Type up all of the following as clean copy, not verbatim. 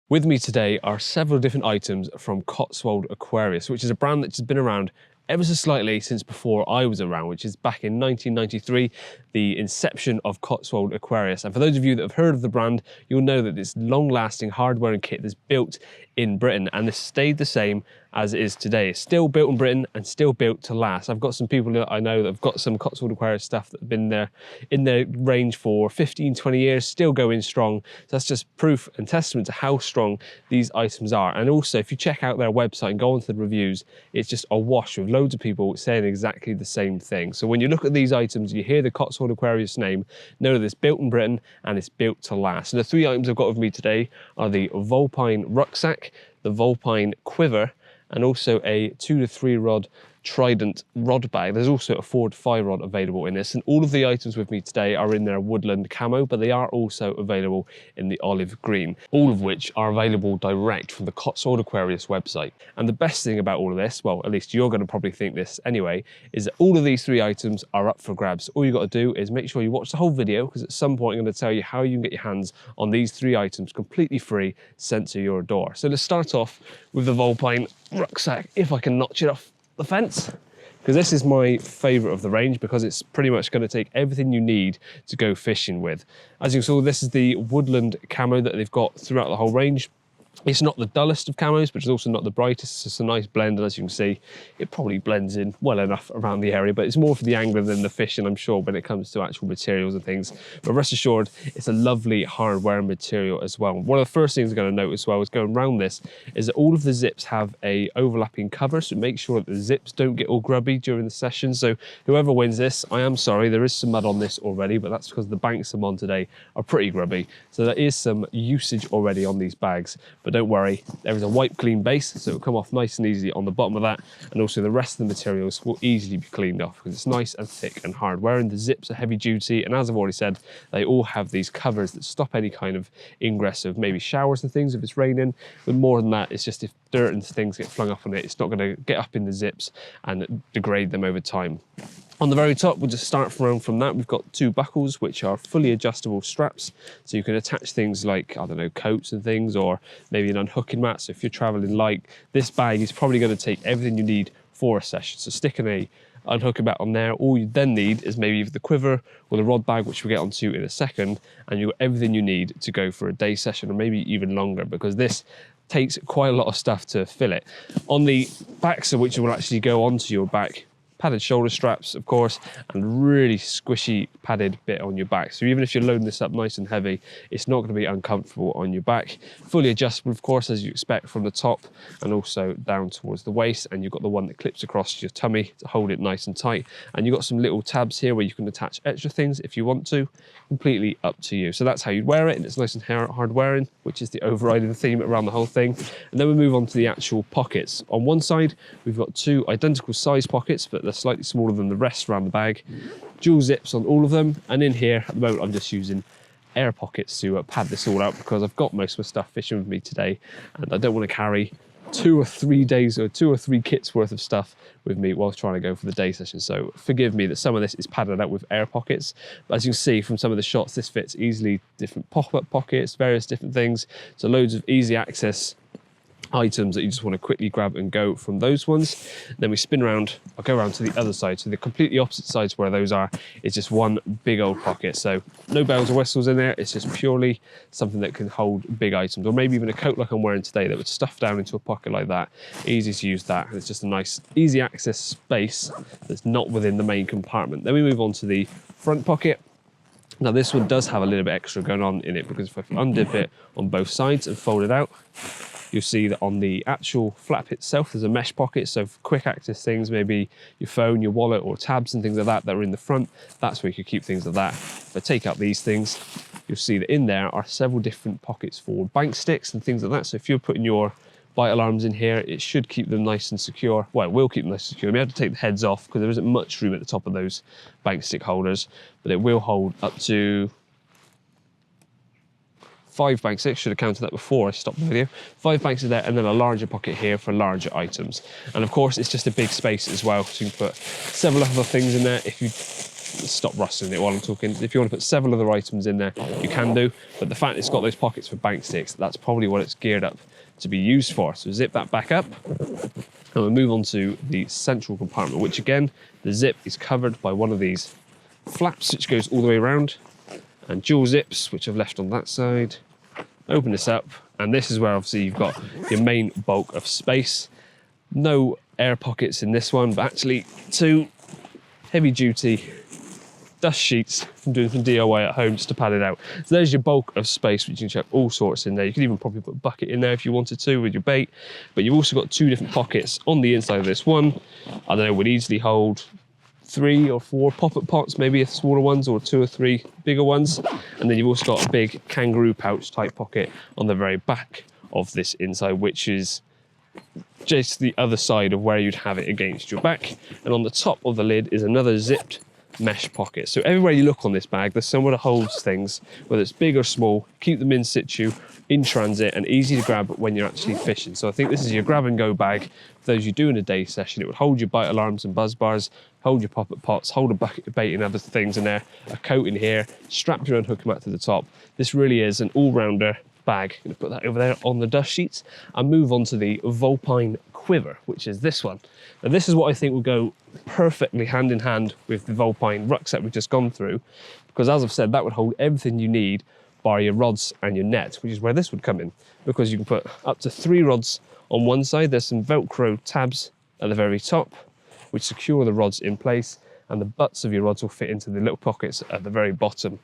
With me today are several different items from Cotswold Aquarius, which is a brand that's been around ever so slightly since before I was around, which is back in 1993, the inception of Cotswold Aquarius. And for those of you that have heard of the brand, you'll know that this long-lasting hard-wearing kit that's built in Britain, and this stayed the same as it is today. It's still built in Britain and still built to last. I've got some people that I know that have got some Cotswold Aquarius stuff that have been there in their range for 15, 20 years, still going strong. So that's just proof and testament to how strong these items are. And also, if you check out their website and go onto the reviews, it's just awash with loads of people saying exactly the same thing. So when you look at these items, you hear the Cotswold Aquarius name, know that it's built in Britain and it's built to last. And the three items I've got with me today are the Vulpine Rucksack, the Vulpine Quiver, and also a 2 to 3 rod Trident rod bag. There's also a 4 to 5 rod available in this, and all of the items with me today are in their woodland camo, but they are also available in the olive green, all of which are available direct from the Cotswold Aquarius website. And the best thing about all of this, well, at least you're going to probably think this anyway, is that all of these three items are up for grabs. All you got to do is make sure you watch the whole video, because at some point I'm going to tell you how you can get your hands on these three items completely free, sent to your door. So let's start off with the Vulpine Rucksack, if I can notch it off the fence, because this is my favorite of the range, because it's pretty much going to take everything you need to go fishing with. As you saw, this is the woodland camo that they've got throughout the whole range. It's not the dullest of camos, but it's also not the brightest. It's just a nice blend, and as you can see, it probably blends in well enough around the area, but it's more for the angler than the fishing, I'm sure, when it comes to actual materials and things. But rest assured, it's a lovely hard-wearing material as well. One of the first things I'm going to note as well is going around this is that all of the zips have a overlapping cover, so make sure that the zips don't get all grubby during the session. So whoever wins this, I am sorry, there is some mud on this already, but that's because the banks I'm on today are pretty grubby. So there is some usage already on these bags. But don't worry, there is a wipe clean base, so it'll come off nice and easy on the bottom of that, and also the rest of the materials will easily be cleaned off because it's nice and thick and hard wearing. The zips are heavy duty, and as I've already said, they all have these covers that stop any kind of ingress of maybe showers and things if it's raining. But more than that, it's just if dirt and things get flung up on it, it's not going to get up in the zips and degrade them over time. On the very top, we'll just start from that. We've got two buckles, which are fully adjustable straps. So you can attach things like, I don't know, coats and things, or maybe an unhooking mat. So if you're traveling light, this bag is probably going to take everything you need for a session. So sticking a unhooking mat on there, all you then need is maybe either the quiver or the rod bag, which we'll get onto in a second, and you've got everything you need to go for a day session, or maybe even longer, because this takes quite a lot of stuff to fill it. On the backs of which will actually go onto your back, padded shoulder straps, of course, and really squishy padded bit on your back. So even if you're loading this up nice and heavy, it's not going to be uncomfortable on your back. Fully adjustable, of course, as you expect, from the top and also down towards the waist. And you've got the one that clips across your tummy to hold it nice and tight. And you've got some little tabs here where you can attach extra things if you want to. Completely up to you. So that's how you'd wear it, and it's nice and hard wearing, which is the overriding theme around the whole thing. And then we move on to the actual pockets. On one side, we've got two identical size pockets, but they're slightly smaller than the rest around the bag. Dual zips on all of them, and in here at the moment I'm just using air pockets to pad this all out, because I've got most of my stuff fishing with me today, and I don't want to carry 2 or 3 days or 2 or 3 kits worth of stuff with me whilst trying to go for the day session. So forgive me that some of this is padded out with air pockets, but as you can see from some of the shots, this fits easily. Different pop-up pockets, various different things, so loads of easy access items that you just want to quickly grab and go from those ones. Then we spin around, I'll go around to the other side. So the completely opposite sides where those are is just one big old pocket. So no bells or whistles in there. It's just purely something that can hold big items, or maybe even a coat like I'm wearing today that would stuff down into a pocket like that. Easy to use that. And it's just a nice easy access space that's not within the main compartment. Then we move on to the front pocket. Now this one does have a little bit extra going on in it, because if I undip it on both sides and fold it out, you'll see that on the actual flap itself, there's a mesh pocket. So for quick access things, maybe your phone, your wallet, or tabs and things like that that are in the front, that's where you could keep things like that. If I take out these things, you'll see that in there are several different pockets for bank sticks and things like that. So if you're putting your bite alarms in here, it should keep them nice and secure. Well, it will keep them nice and secure. We have to take the heads off because there isn't much room at the top of those bank stick holders, but it will hold up to 5 bank sticks. Should have counted that before I stopped the video. 5 banks are there, and then a larger pocket here for larger items. And of course, it's just a big space as well, so you can put several other things in there. If you stop rustling it while I'm talking. If you want to put several other items in there, you can do, but the fact it's got those pockets for bank sticks, that's probably what it's geared up to be used for. So zip that back up, and we'll move on to the central compartment, which again, the zip is covered by one of these flaps, which goes all the way around, and dual zips, which I've left on that side. Open this up, and this is where obviously you've got your main bulk of space. No air pockets in this one, but actually two heavy duty dust sheets from doing some DIY at home just to pad it out. So there's your bulk of space, which you can chuck all sorts in there. You could even probably put a bucket in there if you wanted to with your bait, but you've also got two different pockets on the inside of this one. I don't know, would easily hold 3 or 4 pop-up pots, maybe smaller ones, or 2 or 3 bigger ones. And then you've also got a big kangaroo pouch type pocket on the very back of this inside, which is just the other side of where you'd have it against your back. And on the top of the lid is another zipped mesh pocket. So everywhere you look on this bag, there's somewhere that holds things, whether it's big or small, keep them in situ, in transit, and easy to grab when you're actually fishing. So I think this is your grab and go bag for those you do in a day session. It would hold your bite alarms and buzz bars, hold your pop-up pots, hold a bucket of bait and other things in there, a coat in here, strap your own hook mat to the top. This really is an all-rounder bag. I'm going to put that over there on the dust sheets and move on to the Vulpine quiver, which is this one. Now this is what I think will go perfectly hand in hand with the Vulpine rucksack we've just gone through, because as I've said, that would hold everything you need bar your rods and your net, which is where this would come in, because you can put up to 3 rods on one side. There's some Velcro tabs at the very top which secure the rods in place, and the butts of your rods will fit into the little pockets at the very bottom.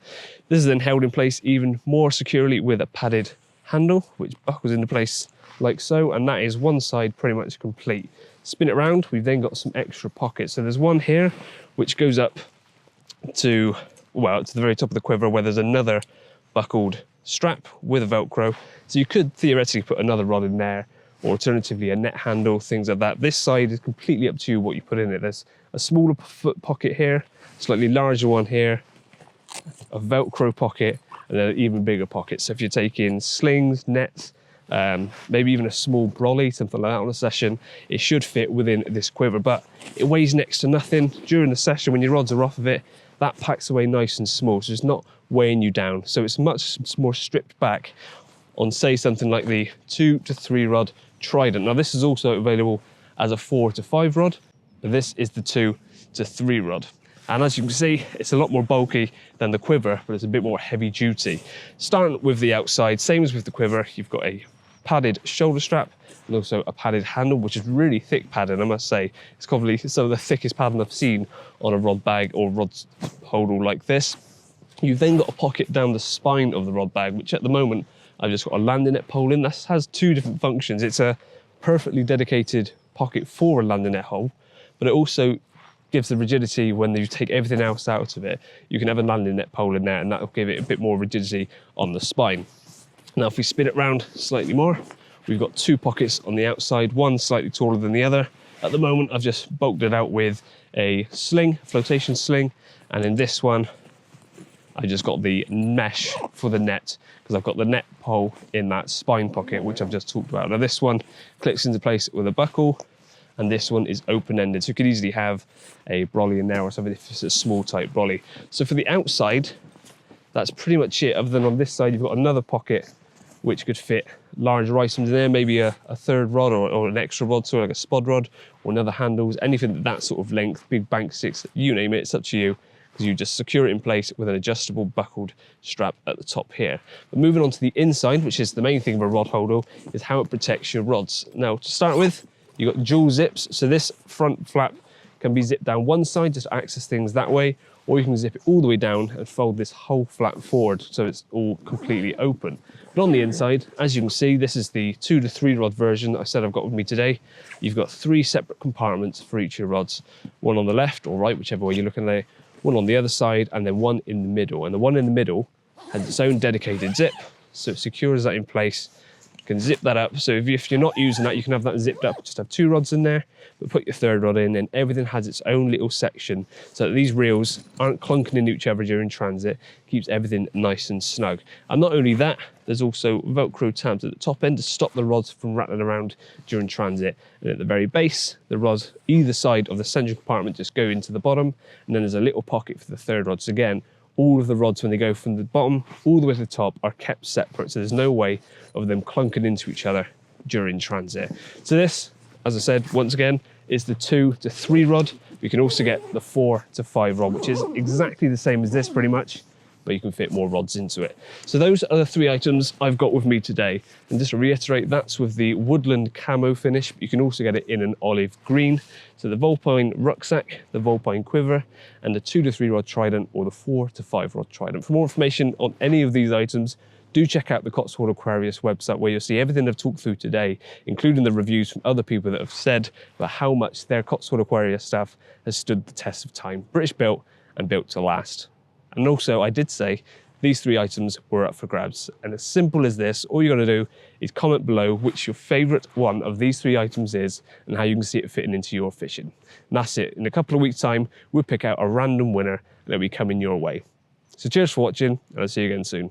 This is then held in place even more securely with a padded handle which buckles into place like so, and that is one side pretty much complete. Spin it around, we've then got some extra pockets. So there's one here which goes up to, well, to the very top of the quiver, where there's another buckled strap with a Velcro. So you could theoretically put another rod in there, or alternatively a net handle, things like that. This side is completely up to you what you put in it. There's a smaller foot pocket here, slightly larger one here, a Velcro pocket, and then an even bigger pocket. So if you're taking slings, nets, maybe even a small brolly, something like that on a session, it should fit within this quiver, but it weighs next to nothing. During the session, when your rods are off of it, that packs away nice and small, so it's not weighing you down. So it's much more stripped back on, say, something like the 2 to 3 rod Trident. Now this is also available as a 4 to 5 rod, but this is the 2 to 3 rod. And as you can see, it's a lot more bulky than the quiver, but it's a bit more heavy duty. Starting with the outside, same as with the quiver, you've got a padded shoulder strap and also a padded handle, which is really thick padding, I must say. It's probably some of the thickest padding I've seen on a rod bag or rod holdall like this. You've then got a pocket down the spine of the rod bag, which at the moment I've just got a landing net pole in. This has 2 different functions. It's a perfectly dedicated pocket for a landing net hole, but it also gives the rigidity when you take everything else out of it. You can have a landing net pole in there, and that will give it a bit more rigidity on the spine. Now if we spin it round slightly more, we've got 2 pockets on the outside, one slightly taller than the other. At the moment I've just bulked it out with a sling, flotation sling, and in this one I just got the mesh for the net, because I've got the net pole in that spine pocket, which I've just talked about. Now this one clicks into place with a buckle, and this one is open-ended. So you could easily have a brolly in there or something if it's a small type brolly. So for the outside, that's pretty much it, other than on this side, you've got another pocket which could fit larger items in there, maybe a 3rd rod or an extra rod, so like a spod rod or another handles, anything that sort of length, big bank sticks, you name it, it's up to you. Because you just secure it in place with an adjustable buckled strap at the top here. But moving on to the inside, which is the main thing of a rod holdall, is how it protects your rods. Now to start with, you've got dual zips, so this front flap can be zipped down one side just to access things that way, or you can zip it all the way down and fold this whole flap forward so it's all completely open. But on the inside, as you can see, this is the 2 to 3 rod version that I said I've got with me today. You've got 3 separate compartments for each of your rods, one on the left or right, whichever way you're looking at it, one on the other side, and then one in the middle. And the one in the middle has its own dedicated zip, so it secures that in place You can zip that up. So if you're not using that, you can have that zipped up, just have 2 rods in there, but put your 3rd rod in, and everything has its own little section so that these reels aren't clunking into each other during transit. Keeps everything nice and snug. And not only that, there's also Velcro tabs at the top end to stop the rods from rattling around during transit. And at the very base, the rods either side of the central compartment just go into the bottom, and then there's a little pocket for the 3rd rod. So again, all of the rods, when they go from the bottom all the way to the top, are kept separate, so there's no way of them clunking into each other during transit. So this, as I said, once again, is the 2 to 3 rod. You can also get the 4 to 5 rod, which is exactly the same as this pretty much, but you can fit more rods into it. So those are the 3 items I've got with me today. And just to reiterate, that's with the woodland camo finish. You can also get it in an olive green. So the Vulpine Rucksack, the Vulpine Quiver, and the 2 to 3 rod Trident, or the 4 to 5 rod Trident. For more information on any of these items, do check out the Cotswold Aquarius website, where you'll see everything I've talked through today, including the reviews from other people that have said about how much their Cotswold Aquarius stuff has stood the test of time. British built and built to last. And also, I did say these 3 items were up for grabs. And as simple as this, all you're gonna do is comment below which your favorite one of these 3 items is and how you can see it fitting into your fishing. And that's it. In a couple of weeks' time, we'll pick out a random winner and it'll be coming your way. So cheers for watching, and I'll see you again soon.